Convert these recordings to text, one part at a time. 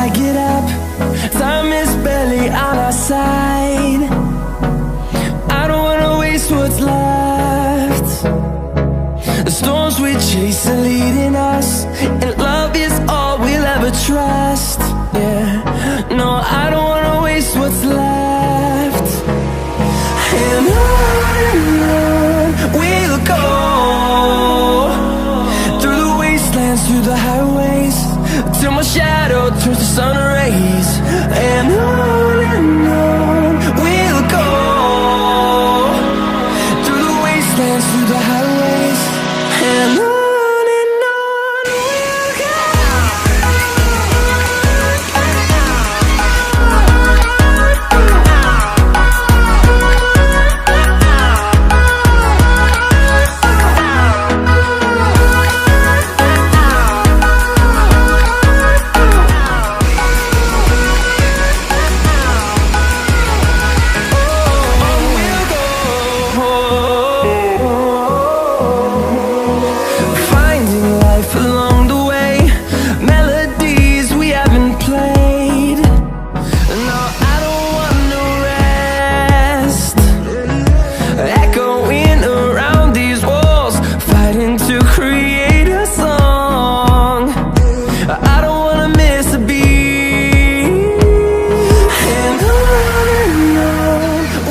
I get up, time is barely on our side. I don't wanna waste what's left. The storms we chase are leading us, and love is all we'll ever trust. Yeah, no, I don't wanna waste what's left. And on we'll go, through the wastelands, through the highways, till my shadow turns to sun rays. And on we'll go, through the wastelands, through the highways, and on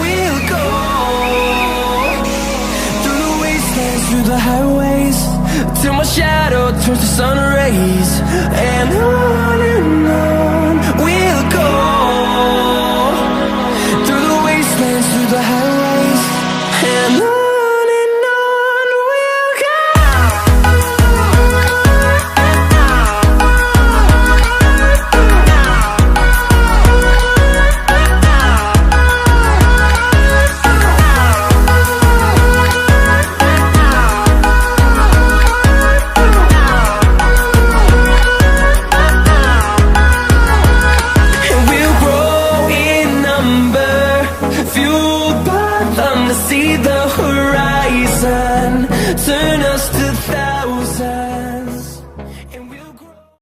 we'll go. Through the highways, till my shadow turns to sun rays. And on we'll go.